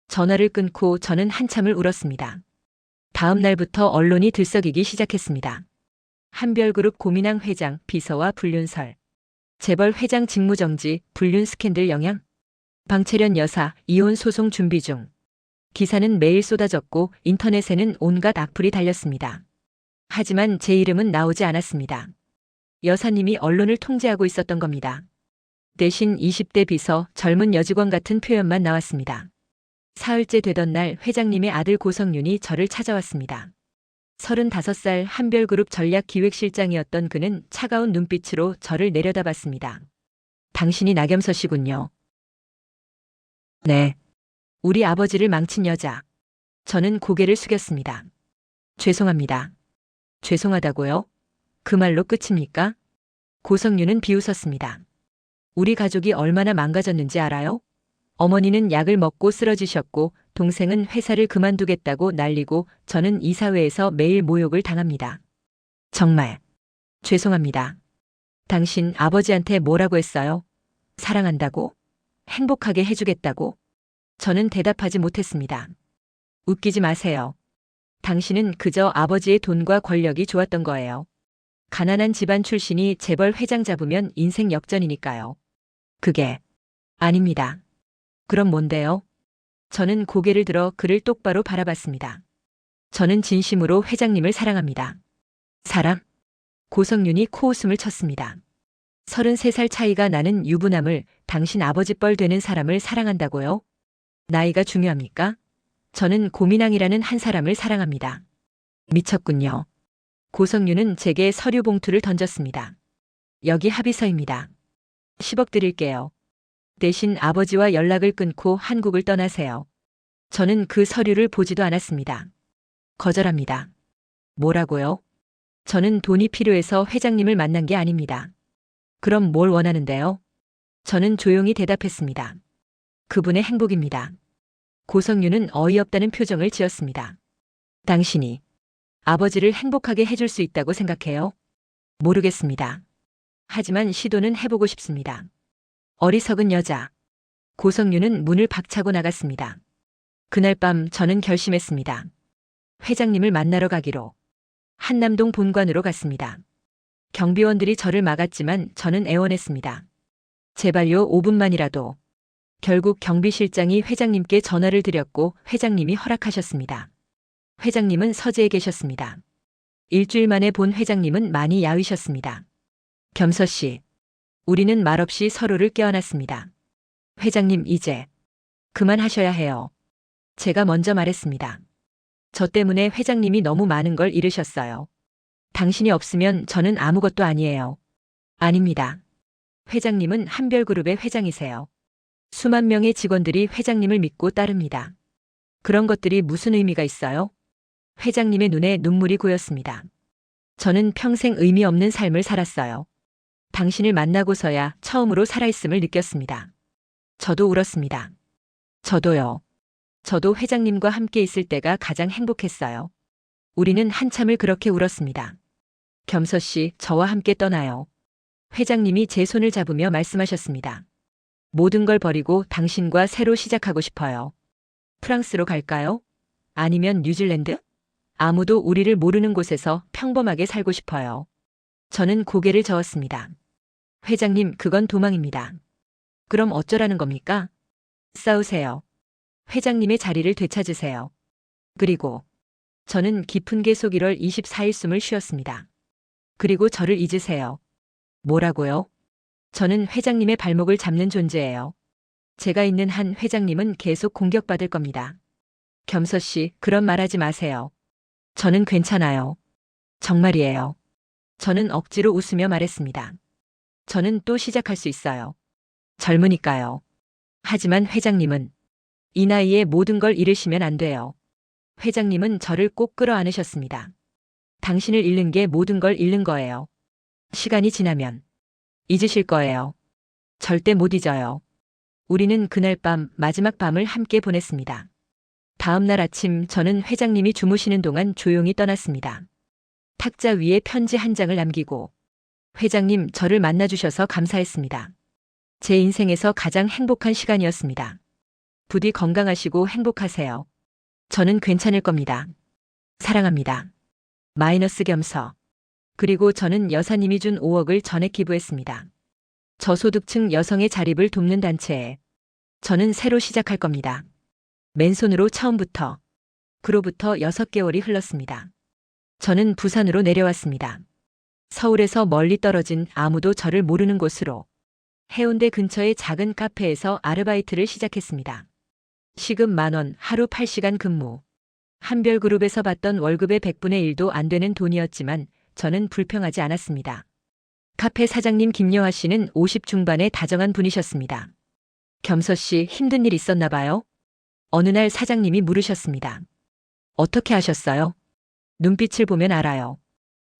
전화를 끊고 저는 한참을 울었습니다. 다음 날부터 언론이 들썩이기 시작했습니다. 한별그룹 고민왕 회장 비서와 불륜설. 재벌 회장 직무정지, 불륜 스캔들 영향. 방채련 여사 이혼 소송 준비 중. 기사는 매일 쏟아졌고 인터넷에는 온갖 악플이 달렸습니다. 하지만 제 이름은 나오지 않았습니다. 여사님이 언론을 통제하고 있었던 겁니다. 대신 20대 비서, 젊은 여직원 같은 표현만 나왔습니다. 사흘째 되던 날 회장님의 아들 고성윤이 저를 찾아왔습니다. 35살 한별그룹 전략기획실장이었던 그는 차가운 눈빛으로 저를 내려다봤습니다. 당신이 나겸서 씨군요. 네. 우리 아버지를 망친 여자. 저는 고개를 숙였습니다. 죄송합니다. 죄송하다고요? 그 말로 끝입니까? 고성윤은 비웃었습니다. 우리 가족이 얼마나 망가졌는지 알아요? 어머니는 약을 먹고 쓰러지셨고 동생은 회사를 그만두겠다고 난리고 저는 이사회에서 매일 모욕을 당합니다. 정말 죄송합니다. 당신 아버지한테 뭐라고 했어요? 사랑한다고? 행복하게 해주겠다고? 저는 대답하지 못했습니다. 웃기지 마세요. 당신은 그저 아버지의 돈과 권력이 좋았던 거예요. 가난한 집안 출신이 재벌 회장 잡으면 인생 역전이니까요. 그게 아닙니다. 그럼 뭔데요? 저는 고개를 들어 그를 똑바로 바라봤습니다. 저는 진심으로 회장님을 사랑합니다. 사랑? 고성윤이 코웃음을 쳤습니다. 33살 차이가 나는 유부남을 당신 아버지 뻘 되는 사람을 사랑한다고요? 나이가 중요합니까? 저는 고민왕이라는 한 사람을 사랑합니다. 미쳤군요. 고성윤은 제게 서류 봉투를 던졌습니다. 여기 합의서입니다. 10억 드릴게요. 대신 아버지와 연락을 끊고 한국을 떠나세요. 저는 그 서류를 보지도 않았습니다. 거절합니다. 뭐라고요? 저는 돈이 필요해서 회장님을 만난 게 아닙니다. 그럼 뭘 원하는데요? 저는 조용히 대답했습니다. 그분의 행복입니다. 고성윤은 어이없다는 표정을 지었습니다. 당신이 아버지를 행복하게 해줄 수 있다고 생각해요? 모르겠습니다. 하지만 시도는 해보고 싶습니다. 어리석은 여자. 고성윤은 문을 박차고 나갔습니다. 그날 밤 저는 결심했습니다. 회장님을 만나러 가기로. 한남동 본관으로 갔습니다. 경비원들이 저를 막았지만 저는 애원했습니다. 제발요 5분만이라도. 결국 경비실장이 회장님께 전화를 드렸고 회장님이 허락하셨습니다. 회장님은 서재에 계셨습니다. 일주일 만에 본 회장님은 많이 야위셨습니다. 겸서 씨. 우리는 말없이 서로를 껴안았습니다. 회장님 이제 그만하셔야 해요. 제가 먼저 말했습니다. 저 때문에 회장님이 너무 많은 걸 잃으셨어요. 당신이 없으면 저는 아무것도 아니에요. 아닙니다. 회장님은 한별그룹의 회장이세요. 수만 명의 직원들이 회장님을 믿고 따릅니다. 그런 것들이 무슨 의미가 있어요? 회장님의 눈에 눈물이 고였습니다. 저는 평생 의미 없는 삶을 살았어요. 당신을 만나고서야 처음으로 살아있음을 느꼈습니다. 저도 울었습니다. 저도요. 저도 회장님과 함께 있을 때가 가장 행복했어요. 우리는 한참을 그렇게 울었습니다. 겸서 씨, 저와 함께 떠나요. 회장님이 제 손을 잡으며 말씀하셨습니다. 모든 걸 버리고 당신과 새로 시작하고 싶어요. 프랑스로 갈까요? 아니면 뉴질랜드? 아무도 우리를 모르는 곳에서 평범하게 살고 싶어요. 저는 고개를 저었습니다. 회장님, 그건 도망입니다. 그럼 어쩌라는 겁니까? 싸우세요. 회장님의 자리를 되찾으세요. 그리고 저는 깊은 계속 1월 24일 숨을 쉬었습니다. 그리고 저를 잊으세요. 뭐라고요? 저는 회장님의 발목을 잡는 존재예요. 제가 있는 한 회장님은 계속 공격받을 겁니다. 겸서 씨, 그런 말 하지 마세요. 저는 괜찮아요. 정말이에요. 저는 억지로 웃으며 말했습니다. 저는 또 시작할 수 있어요. 젊으니까요. 하지만 회장님은 이 나이에 모든 걸 잃으시면 안 돼요. 회장님은 저를 꼭 끌어안으셨습니다. 당신을 잃는 게 모든 걸 잃는 거예요. 시간이 지나면 잊으실 거예요. 절대 못 잊어요. 우리는 그날 밤 마지막 밤을 함께 보냈습니다. 다음 날 아침 저는 회장님이 주무시는 동안 조용히 떠났습니다. 탁자 위에 편지 한 장을 남기고 회장님, 저를 만나주셔서 감사했습니다. 제 인생에서 가장 행복한 시간이었습니다. 부디 건강하시고 행복하세요. 저는 괜찮을 겁니다. 사랑합니다. 마이너스 겸서. 그리고 저는 여사님이 준 5억을 전액 기부했습니다. 저소득층 여성의 자립을 돕는 단체에. 저는 새로 시작할 겁니다. 맨손으로 처음부터. 그로부터 6개월이 흘렀습니다. 저는 부산으로 내려왔습니다. 서울에서 멀리 떨어진 아무도 저를 모르는 곳으로. 해운대 근처의 작은 카페에서 아르바이트를 시작했습니다. 시급 10,000원, 하루 8시간 근무. 한별그룹에서 받던 월급의 100분의 1도 안 되는 돈이었지만 저는 불평하지 않았습니다. 카페 사장님 김여하 씨는 50 중반의 다정한 분이셨습니다. 겸서 씨, 힘든 일 있었나 봐요? 어느 날 사장님이 물으셨습니다. 어떻게 하셨어요? 눈빛을 보면 알아요.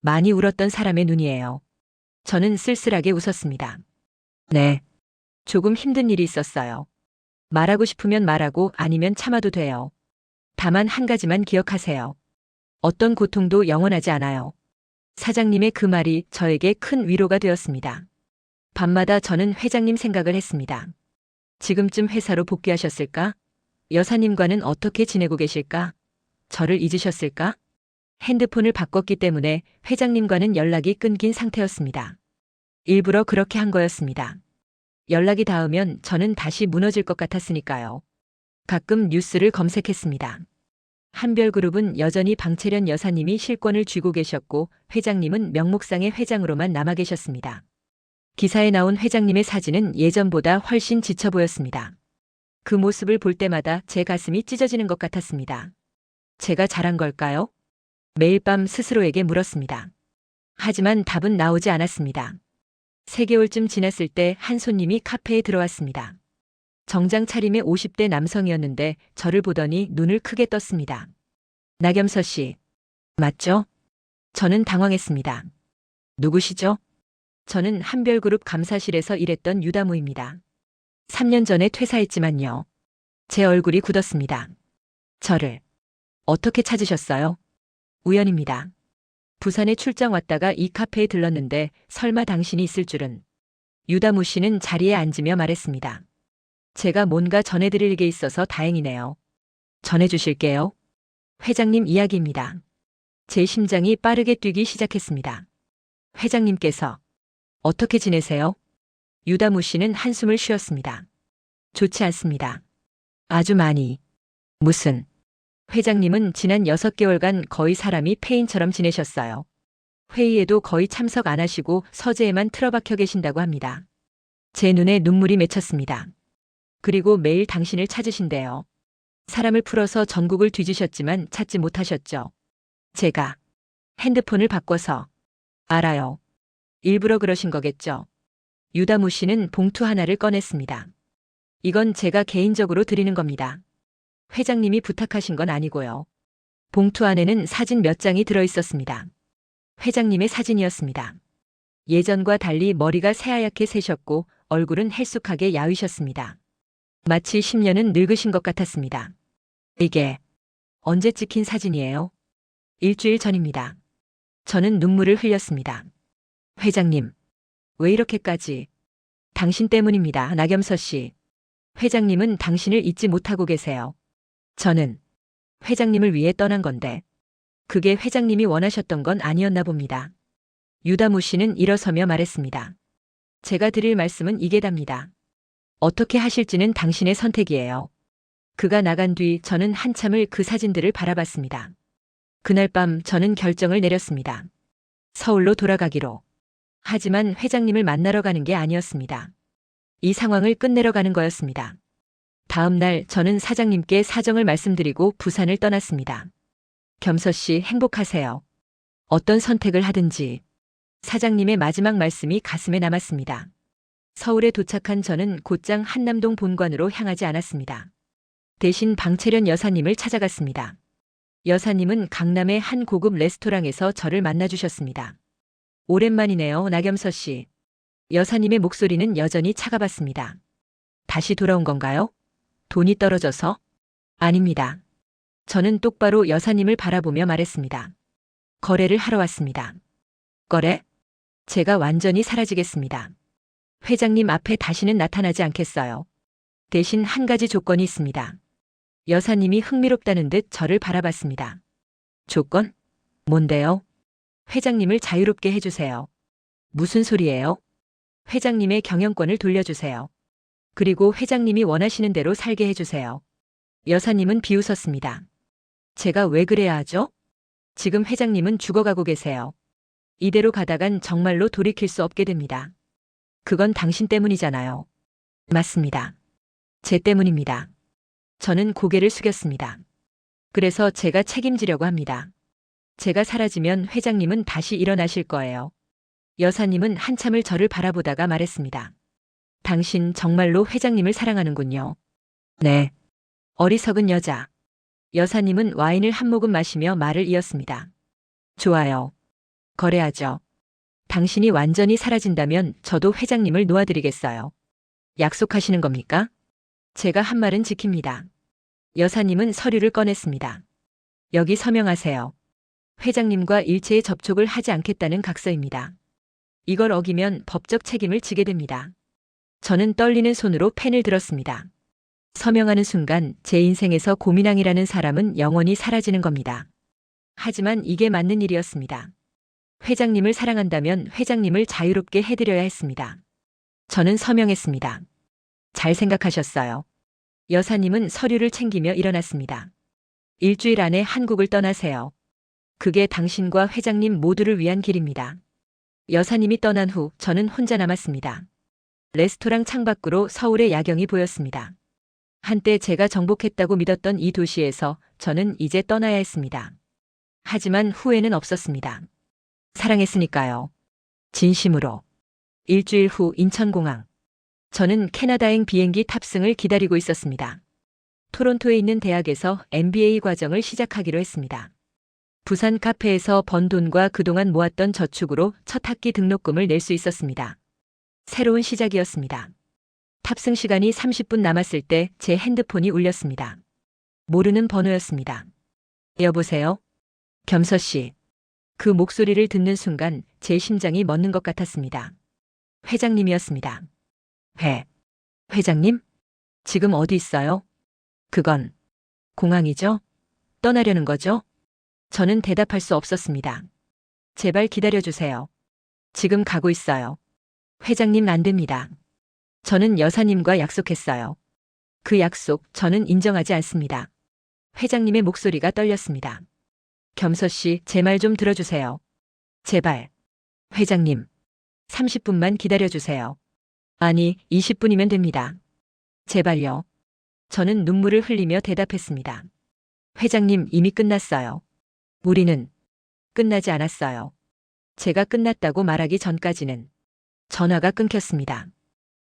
많이 울었던 사람의 눈이에요. 저는 쓸쓸하게 웃었습니다. 네. 조금 힘든 일이 있었어요. 말하고 싶으면 말하고 아니면 참아도 돼요. 다만 한 가지만 기억하세요. 어떤 고통도 영원하지 않아요. 사장님의 그 말이 저에게 큰 위로가 되었습니다. 밤마다 저는 회장님 생각을 했습니다. 지금쯤 회사로 복귀하셨을까? 여사님과는 어떻게 지내고 계실까? 저를 잊으셨을까? 핸드폰을 바꿨기 때문에 회장님과는 연락이 끊긴 상태였습니다. 일부러 그렇게 한 거였습니다. 연락이 닿으면 저는 다시 무너질 것 같았으니까요. 가끔 뉴스를 검색했습니다. 한별그룹은 여전히 방채련 여사님이 실권을 쥐고 계셨고 회장님은 명목상의 회장으로만 남아 계셨습니다. 기사에 나온 회장님의 사진은 예전보다 훨씬 지쳐 보였습니다. 그 모습을 볼 때마다 제 가슴이 찢어지는 것 같았습니다. 제가 잘한 걸까요? 매일 밤 스스로에게 물었습니다. 하지만 답은 나오지 않았습니다. 3개월쯤 지났을 때 한 손님이 카페에 들어왔습니다. 정장 차림의 50대 남성이었는데 저를 보더니 눈을 크게 떴습니다. 나겸서 씨, 맞죠? 저는 당황했습니다. 누구시죠? 저는 한별그룹 감사실에서 일했던 유다무입니다. 3년 전에 퇴사했지만요. 제 얼굴이 굳었습니다. 저를 어떻게 찾으셨어요? 우연입니다. 부산에 출장 왔다가 이 카페에 들렀는데 설마 당신이 있을 줄은. 유다무 씨는 자리에 앉으며 말했습니다. 제가 뭔가 전해드릴 게 있어서 다행이네요. 전해주실게요. 회장님 이야기입니다. 제 심장이 빠르게 뛰기 시작했습니다. 회장님께서 어떻게 지내세요? 유다무 씨는 한숨을 쉬었습니다. 좋지 않습니다. 아주 많이. 무슨? 회장님은 지난 6개월간 거의 사람이 폐인처럼 지내셨어요. 회의에도 거의 참석 안 하시고 서재에만 틀어박혀 계신다고 합니다. 제 눈에 눈물이 맺혔습니다. 그리고 매일 당신을 찾으신대요. 사람을 풀어서 전국을 뒤지셨지만 찾지 못하셨죠. 제가 핸드폰을 바꿔서. 알아요. 일부러 그러신 거겠죠. 유다무 씨는 봉투 하나를 꺼냈습니다. 이건 제가 개인적으로 드리는 겁니다. 회장님이 부탁하신 건 아니고요. 봉투 안에는 사진 몇 장이 들어 있었습니다. 회장님의 사진이었습니다. 예전과 달리 머리가 새하얗게 새셨고 얼굴은 헬쑥하게 야위셨습니다. 마치 10년은 늙으신 것 같았습니다. 이게 언제 찍힌 사진이에요? 일주일 전입니다. 저는 눈물을 흘렸습니다. 회장님, 왜 이렇게까지? 당신 때문입니다, 나겸서 씨. 회장님은 당신을 잊지 못하고 계세요. 저는 회장님을 위해 떠난 건데 그게 회장님이 원하셨던 건 아니었나 봅니다. 유다무 씨는 일어서며 말했습니다. 제가 드릴 말씀은 이게 답니다. 어떻게 하실지는 당신의 선택이에요. 그가 나간 뒤 저는 한참을 그 사진들을 바라봤습니다. 그날 밤 저는 결정을 내렸습니다. 서울로 돌아가기로. 하지만 회장님을 만나러 가는 게 아니었습니다. 이 상황을 끝내러 가는 거였습니다. 다음 날 저는 사장님께 사정을 말씀드리고 부산을 떠났습니다. 겸서 씨 행복하세요. 어떤 선택을 하든지. 사장님의 마지막 말씀이 가슴에 남았습니다. 서울에 도착한 저는 곧장 한남동 본관으로 향하지 않았습니다. 대신 방채련 여사님을 찾아갔습니다. 여사님은 강남의 한 고급 레스토랑에서 저를 만나주셨습니다. 오랜만이네요, 나겸서 씨. 여사님의 목소리는 여전히 차가웠습니다. 다시 돌아온 건가요? 돈이 떨어져서? 아닙니다. 저는 똑바로 여사님을 바라보며 말했습니다. 거래를 하러 왔습니다. 거래? 제가 완전히 사라지겠습니다. 회장님 앞에 다시는 나타나지 않겠어요. 대신 한 가지 조건이 있습니다. 여사님이 흥미롭다는 듯 저를 바라봤습니다. 조건? 뭔데요? 회장님을 자유롭게 해주세요. 무슨 소리예요? 회장님의 경영권을 돌려주세요. 그리고 회장님이 원하시는 대로 살게 해주세요. 여사님은 비웃었습니다. 제가 왜 그래야 하죠? 지금 회장님은 죽어가고 계세요. 이대로 가다간 정말로 돌이킬 수 없게 됩니다. 그건 당신 때문이잖아요. 맞습니다. 제 때문입니다. 저는 고개를 숙였습니다. 그래서 제가 책임지려고 합니다. 제가 사라지면 회장님은 다시 일어나실 거예요. 여사님은 한참을 저를 바라보다가 말했습니다. 당신 정말로 회장님을 사랑하는군요. 네. 어리석은 여자. 여사님은 와인을 한 모금 마시며 말을 이었습니다. 좋아요. 거래하죠. 당신이 완전히 사라진다면 저도 회장님을 놓아드리겠어요. 약속하시는 겁니까? 제가 한 말은 지킵니다. 여사님은 서류를 꺼냈습니다. 여기 서명하세요. 회장님과 일체의 접촉을 하지 않겠다는 각서입니다. 이걸 어기면 법적 책임을 지게 됩니다. 저는 떨리는 손으로 펜을 들었습니다. 서명하는 순간 제 인생에서 고민왕이라는 사람은 영원히 사라지는 겁니다. 하지만 이게 맞는 일이었습니다. 회장님을 사랑한다면 회장님을 자유롭게 해드려야 했습니다. 저는 서명했습니다. 잘 생각하셨어요. 여사님은 서류를 챙기며 일어났습니다. 일주일 안에 한국을 떠나세요. 그게 당신과 회장님 모두를 위한 길입니다. 여사님이 떠난 후 저는 혼자 남았습니다. 레스토랑 창밖으로 서울의 야경이 보였습니다. 한때 제가 정복했다고 믿었던 이 도시에서 저는 이제 떠나야 했습니다. 하지만 후회는 없었습니다. 사랑했으니까요. 진심으로. 일주일 후 인천공항. 저는 캐나다행 비행기 탑승을 기다리고 있었습니다. 토론토에 있는 대학에서 MBA 과정을 시작하기로 했습니다. 부산 카페에서 번 돈과 그동안 모았던 저축으로 첫 학기 등록금을 낼 수 있었습니다. 새로운 시작이었습니다. 탑승 시간이 30분 남았을 때 제 핸드폰이 울렸습니다. 모르는 번호였습니다. 여보세요? 겸서 씨. 그 목소리를 듣는 순간 제 심장이 멎는 것 같았습니다. 회장님이었습니다. 회장님? 지금 어디 있어요? 그건 공항이죠? 떠나려는 거죠? 저는 대답할 수 없었습니다. 제발 기다려주세요. 지금 가고 있어요. 회장님 안 됩니다. 저는 여사님과 약속했어요. 그 약속 저는 인정하지 않습니다. 회장님의 목소리가 떨렸습니다. 겸서 씨, 제 말 좀 들어주세요. 제발. 회장님. 30분만 기다려주세요. 아니, 20분이면 됩니다. 제발요. 저는 눈물을 흘리며 대답했습니다. 회장님, 이미 끝났어요. 우리는 끝나지 않았어요. 제가 끝났다고 말하기 전까지는 전화가 끊겼습니다.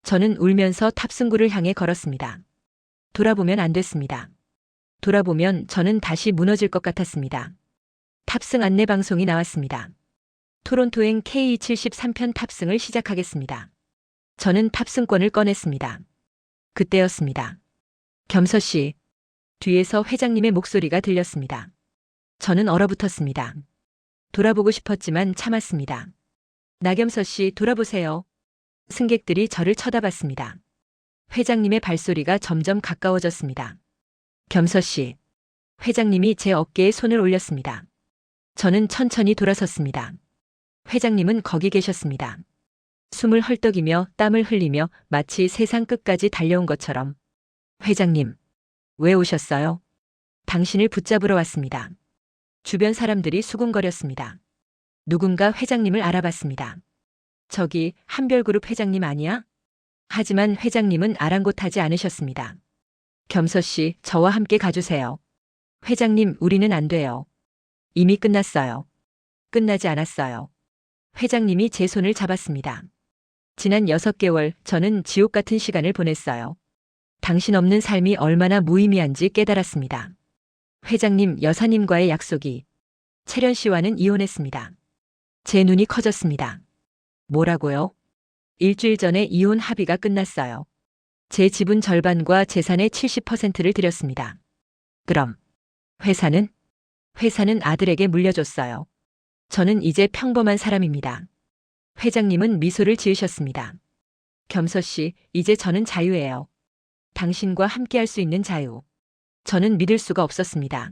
저는 울면서 탑승구를 향해 걸었습니다. 돌아보면 안 됐습니다. 돌아보면 저는 다시 무너질 것 같았습니다. 탑승 안내 방송이 나왔습니다. 토론토행 K73편 탑승을 시작하겠습니다. 저는 탑승권을 꺼냈습니다. 그때였습니다. 겸서 씨. 뒤에서 회장님의 목소리가 들렸습니다. 저는 얼어붙었습니다. 돌아보고 싶었지만 참았습니다. 나겸서 씨, 돌아보세요. 승객들이 저를 쳐다봤습니다. 회장님의 발소리가 점점 가까워졌습니다. 겸서 씨. 회장님이 제 어깨에 손을 올렸습니다. 저는 천천히 돌아섰습니다. 회장님은 거기 계셨습니다. 숨을 헐떡이며 땀을 흘리며 마치 세상 끝까지 달려온 것처럼. 회장님, 왜 오셨어요? 당신을 붙잡으러 왔습니다. 주변 사람들이 수군거렸습니다. 누군가 회장님을 알아봤습니다. 저기 한별그룹 회장님 아니야? 하지만 회장님은 아랑곳하지 않으셨습니다. 겸서 씨, 저와 함께 가주세요. 회장님, 우리는 안 돼요. 이미 끝났어요. 끝나지 않았어요. 회장님이 제 손을 잡았습니다. 지난 6개월 저는 지옥 같은 시간을 보냈어요. 당신 없는 삶이 얼마나 무의미한지 깨달았습니다. 회장님, 여사님과의 약속이 채련 씨와는 이혼했습니다. 제 눈이 커졌습니다. 뭐라고요? 일주일 전에 이혼 합의가 끝났어요. 제 지분 절반과 재산의 70%를 드렸습니다. 그럼 회사는? 회사는 아들에게 물려줬어요. 저는 이제 평범한 사람입니다. 회장님은 미소를 지으셨습니다. 겸서 씨, 이제 저는 자유예요. 당신과 함께할 수 있는 자유. 저는 믿을 수가 없었습니다.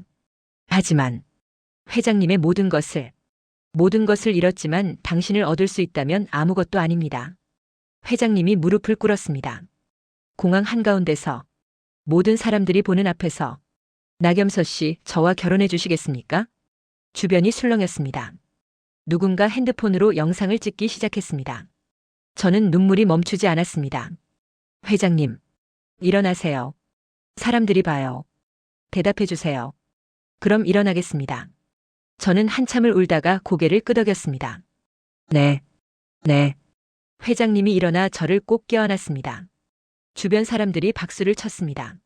하지만 회장님의 모든 것을 잃었지만 당신을 얻을 수 있다면 아무것도 아닙니다. 회장님이 무릎을 꿇었습니다. 공항 한가운데서 모든 사람들이 보는 앞에서 나겸서 씨, 저와 결혼해 주시겠습니까? 주변이 술렁였습니다. 누군가 핸드폰으로 영상을 찍기 시작했습니다. 저는 눈물이 멈추지 않았습니다. 회장님, 일어나세요. 사람들이 봐요. 대답해 주세요. 그럼 일어나겠습니다. 저는 한참을 울다가 고개를 끄덕였습니다. 네. 회장님이 일어나 저를 꼭 껴안았습니다. 주변 사람들이 박수를 쳤습니다.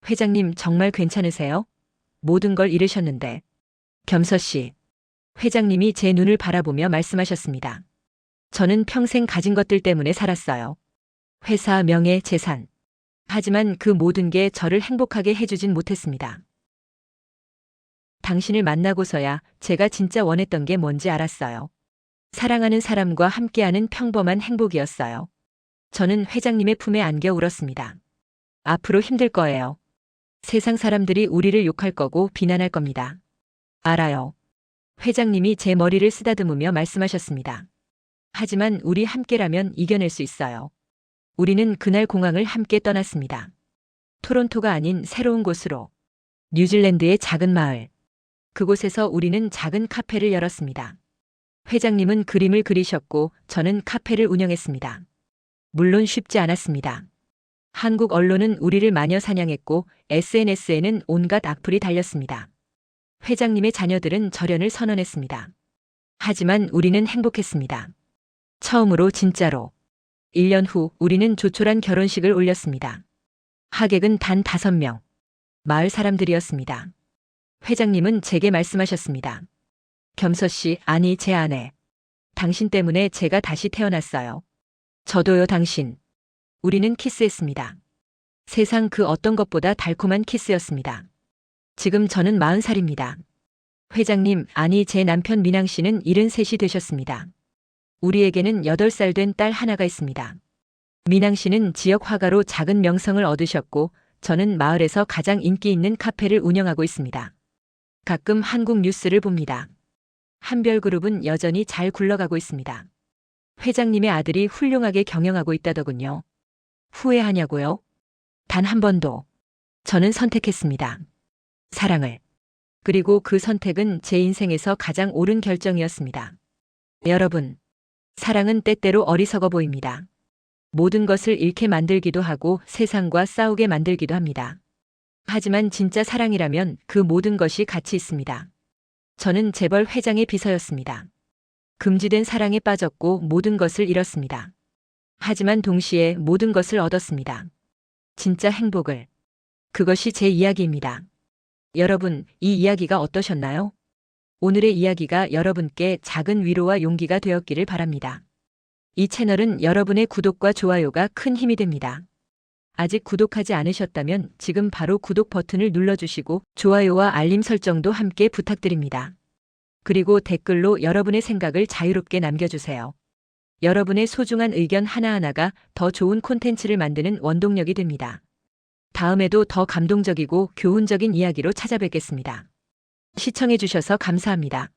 회장님 정말 괜찮으세요? 모든 걸 잃으셨는데. 겸서 씨. 회장님이 제 눈을 바라보며 말씀하셨습니다. 저는 평생 가진 것들 때문에 살았어요. 회사, 명예, 재산. 하지만 그 모든 게 저를 행복하게 해주진 못했습니다. 당신을 만나고서야 제가 진짜 원했던 게 뭔지 알았어요. 사랑하는 사람과 함께하는 평범한 행복이었어요. 저는 회장님의 품에 안겨 울었습니다. 앞으로 힘들 거예요. 세상 사람들이 우리를 욕할 거고 비난할 겁니다. 알아요. 회장님이 제 머리를 쓰다듬으며 말씀하셨습니다. 하지만 우리 함께라면 이겨낼 수 있어요. 우리는 그날 공항을 함께 떠났습니다. 토론토가 아닌 새로운 곳으로. 뉴질랜드의 작은 마을. 그곳에서 우리는 작은 카페를 열었습니다. 회장님은 그림을 그리셨고 저는 카페를 운영했습니다. 물론 쉽지 않았습니다. 한국 언론은 우리를 마녀 사냥했고 SNS에는 온갖 악플이 달렸습니다. 회장님의 자녀들은 절연을 선언했습니다. 하지만 우리는 행복했습니다. 처음으로 진짜로. 1년 후 우리는 조촐한 결혼식을 올렸습니다. 하객은 단 5명. 마을 사람들이었습니다. 회장님은 제게 말씀하셨습니다. 겸서 씨, 아니 제 아내. 당신 때문에 제가 다시 태어났어요. 저도요, 당신. 우리는 키스했습니다. 세상 그 어떤 것보다 달콤한 키스였습니다. 지금 저는 40살입니다. 회장님, 아니 제 남편 민항 씨는 73이 되셨습니다. 우리에게는 8살 된 딸 하나가 있습니다. 민항 씨는 지역 화가로 작은 명성을 얻으셨고 저는 마을에서 가장 인기 있는 카페를 운영하고 있습니다. 가끔 한국 뉴스를 봅니다. 한별그룹은 여전히 잘 굴러가고 있습니다. 회장님의 아들이 훌륭하게 경영하고 있다더군요. 후회하냐고요? 단 한 번도. 저는 선택했습니다. 사랑을. 그리고 그 선택은 제 인생에서 가장 옳은 결정이었습니다. 여러분, 사랑은 때때로 어리석어 보입니다. 모든 것을 잃게 만들기도 하고 세상과 싸우게 만들기도 합니다. 하지만 진짜 사랑이라면 그 모든 것이 가치 있습니다. 저는 재벌 회장의 비서였습니다. 금지된 사랑에 빠졌고 모든 것을 잃었습니다. 하지만 동시에 모든 것을 얻었습니다. 진짜 행복을. 그것이 제 이야기입니다. 여러분, 이 이야기가 어떠셨나요? 오늘의 이야기가 여러분께 작은 위로와 용기가 되었기를 바랍니다. 이 채널은 여러분의 구독과 좋아요가 큰 힘이 됩니다. 아직 구독하지 않으셨다면 지금 바로 구독 버튼을 눌러주시고 좋아요와 알림 설정도 함께 부탁드립니다. 그리고 댓글로 여러분의 생각을 자유롭게 남겨주세요. 여러분의 소중한 의견 하나하나가 더 좋은 콘텐츠를 만드는 원동력이 됩니다. 다음에도 더 감동적이고 교훈적인 이야기로 찾아뵙겠습니다. 시청해주셔서 감사합니다.